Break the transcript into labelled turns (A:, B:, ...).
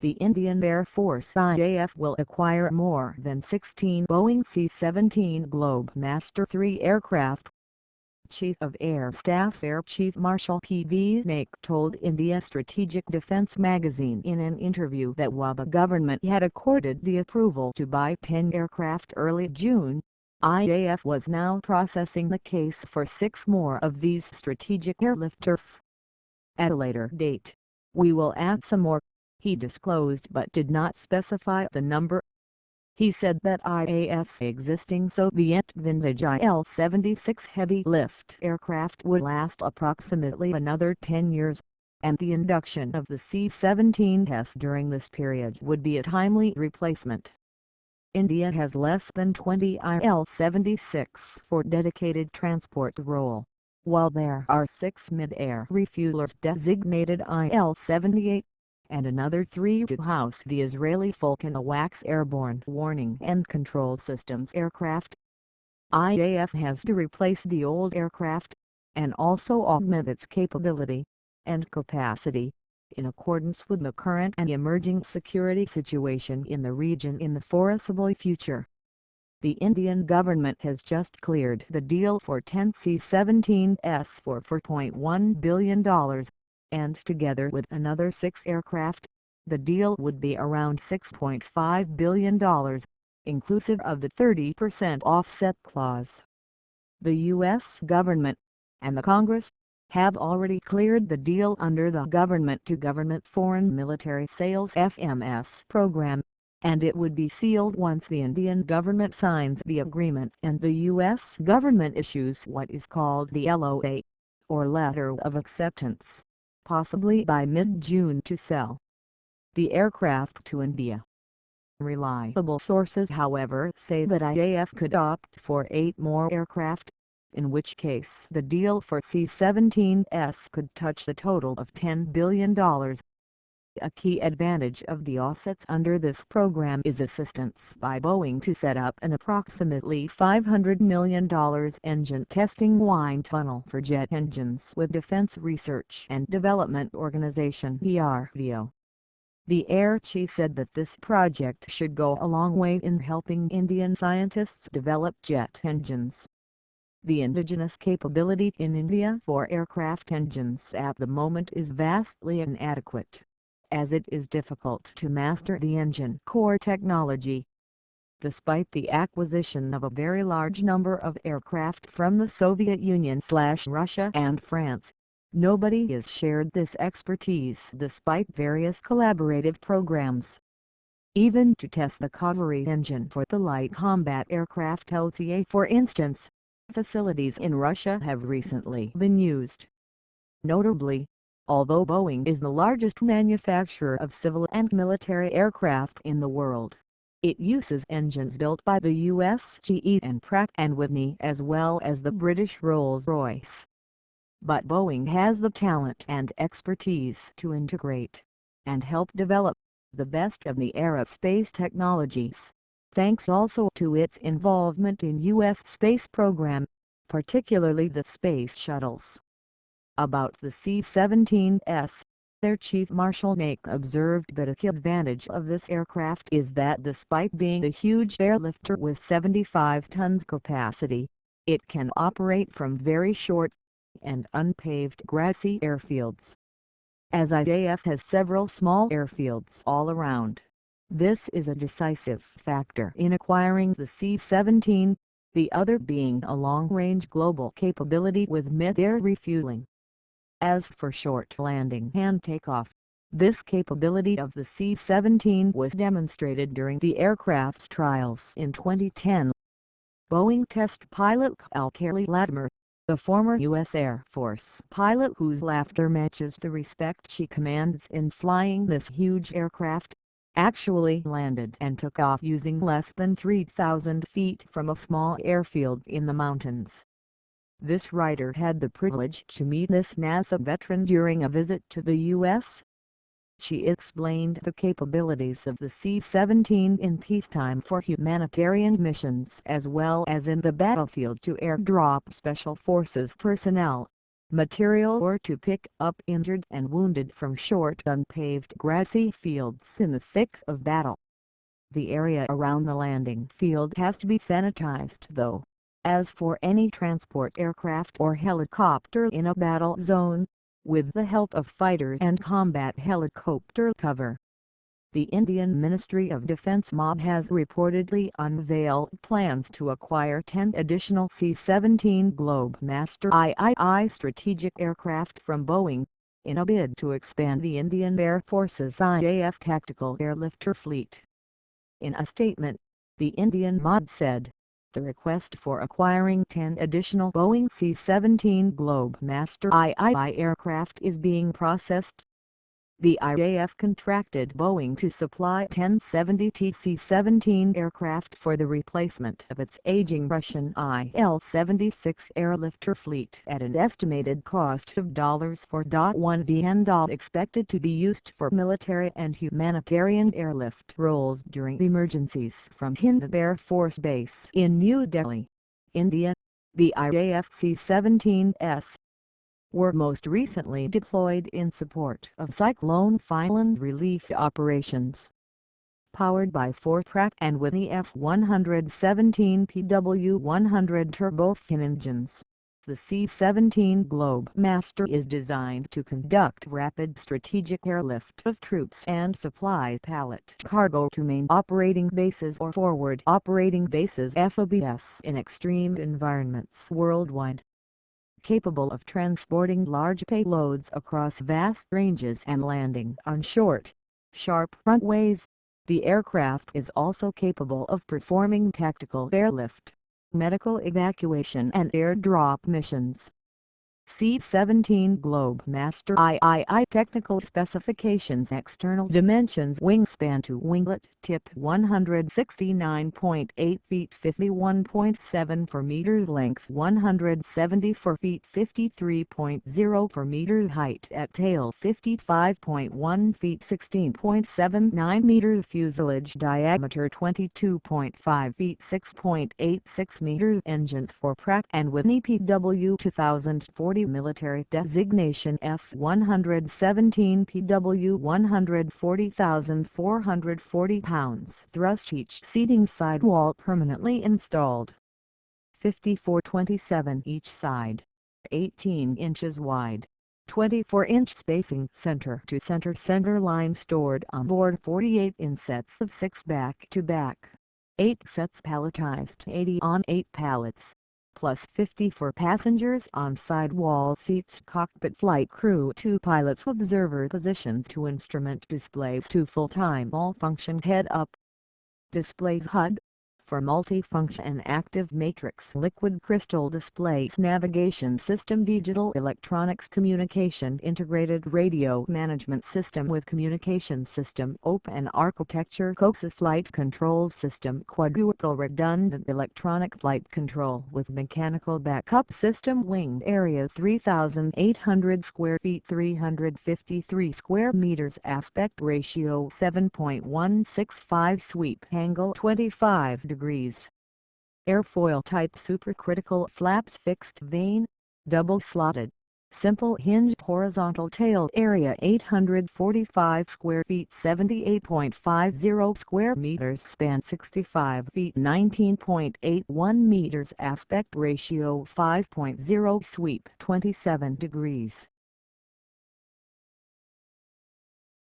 A: the Indian Air Force IAF will acquire more than 16 Boeing C-17 Globemaster III aircraft. Chief of Air Staff Air Chief Marshal P.V. Naik told India Strategic Defence magazine in an interview that while the government had accorded the approval to buy 10 aircraft early June, IAF was now processing the case for 6 more of these strategic airlifters. At a later date, we will add some more, he disclosed but did not specify the number. He said that IAF's existing Soviet vintage Il-76 heavy lift aircraft would last approximately another 10 years, and the induction of the C-17s during this period would be a timely replacement. India has less than 20 Il-76 for dedicated transport role, while there are 6 mid-air refuelers designated Il-78, and another 3 to house the Israeli Falcon AWACS airborne warning and control systems aircraft. IAF has to replace the old aircraft, and also augment its capability and capacity, in accordance with the current and emerging security situation in the region in the foreseeable future. The Indian government has just cleared the deal for 10 C-17s for $4.1 billion, and together with another 6 aircraft, the deal would be around $6.5 billion, inclusive of the 30% offset clause. The U.S. government and the Congress have already cleared the deal under the Government-to-Government Foreign Military Sales (FMS) program, and it would be sealed once the Indian government signs the agreement and the U.S. government issues what is called the LOA, or Letter of Acceptance, possibly by mid-June to sell the aircraft to India. Reliable sources however say that IAF could opt for 8 more aircraft, in which case the deal for C-17s could touch the total of $10 billion. A key advantage of the offsets under this program is assistance by Boeing to set up an approximately $500 million engine testing wind tunnel for jet engines with Defense Research and Development Organization (DRDO). The Air Chief said that this project should go a long way in helping Indian scientists develop jet engines. The indigenous capability in India for aircraft engines at the moment is vastly inadequate, as it is difficult to master the engine core technology. Despite the acquisition of a very large number of aircraft from the Soviet Union/Russia and France, nobody has shared this expertise despite various collaborative programs. Even to test the cavalry engine for the light combat aircraft LCA for instance, facilities in Russia have recently been used. Notably, although Boeing is the largest manufacturer of civil and military aircraft in the world, it uses engines built by the US GE and Pratt & Whitney as well as the British Rolls-Royce. But Boeing has the talent and expertise to integrate and help develop the best of the aerospace technologies, thanks also to its involvement in U.S. space program, particularly the space shuttles. About the C-17s, Air Chief Marshal Naik observed that a key advantage of this aircraft is that despite being a huge airlifter with 75 tons capacity, it can operate from very short and unpaved grassy airfields. As IAF has several small airfields all around, this is a decisive factor in acquiring the C-17, the other being a long-range global capability with mid-air refueling. As for short landing and takeoff, this capability of the C-17 was demonstrated during the aircraft's trials in 2010. Boeing test pilot Kyle Latimer, the former U.S. Air Force pilot whose laughter matches the respect she commands in flying this huge aircraft, actually landed and took off using less than 3,000 feet from a small airfield in the mountains. This writer had the privilege to meet this NASA veteran during a visit to the U.S. She explained the capabilities of the C-17 in peacetime for humanitarian missions as well as in the battlefield to airdrop Special Forces personnel. material or to pick up injured and wounded from short unpaved grassy fields in the thick of battle. The area around the landing field has to be sanitized though. As for any transport aircraft or helicopter in a battle zone, with the help of fighters and combat helicopter cover. The Indian Ministry of Defence (MOD) has reportedly unveiled plans to acquire 10 additional C-17 Globemaster III strategic aircraft from Boeing, in a bid to expand the Indian Air Force's IAF tactical airlifter fleet. In a statement, the Indian MOD said, the request for acquiring 10 additional Boeing C-17 Globemaster III aircraft is being processed. The IAF contracted Boeing to supply 10 70T C-17 aircraft for the replacement of its aging Russian IL-76 airlifter fleet at an estimated cost of $4.1 billion, expected to be used for military and humanitarian airlift roles during emergencies from Hind Air Force Base in New Delhi, India. The IAF C-17s were most recently deployed in support of Cyclone Finland relief operations. Powered by 4 Pratt & Whitney F117 PW100 turbofan engines, the C-17 Globemaster is designed to conduct rapid strategic airlift of troops and supply pallet cargo to main operating bases or forward operating bases (FOBS) in extreme environments worldwide. Capable of transporting large payloads across vast ranges and landing on short, sharp runways, the aircraft is also capable of performing tactical airlift, medical evacuation and airdrop missions. C-17 Globemaster III technical specifications: external dimensions: wingspan to winglet tip 169.8 feet 51.7 meters, length 174 feet 53.0 meters, height at tail 55.1 feet 16.79 meters, fuselage diameter 22.5 feet 6.86 meters, engines for Pratt & Whitney PW 2040 military designation F117 PW 140,440 pounds, thrust, each seating sidewall permanently installed, 54/27 each side, 18 inches wide, 24-inch spacing, center to center line stored on board, 48 in sets of 6 back-to-back, 8 sets palletized, 80 on 8 pallets, plus 50 for passengers on sidewall seats, cockpit flight crew, 2 pilots, observer positions, 2 instrument displays, 2 full-time all-function head-up displays, HUD for multifunction and active matrix liquid crystal displays, navigation system, digital electronics, communication, integrated radio management system with communication system, open architecture, COSA flight control system, quadruple redundant electronic flight control with mechanical backup system, wing area 3,800 square feet 353 square meters, aspect ratio 7.165, sweep angle 25 degrees. Airfoil type supercritical flaps, fixed vane, double slotted, simple hinge, horizontal tail area 845 square feet 78.50 square meters, span 65 feet 19.81 meters, aspect ratio 5.0, sweep 27 degrees.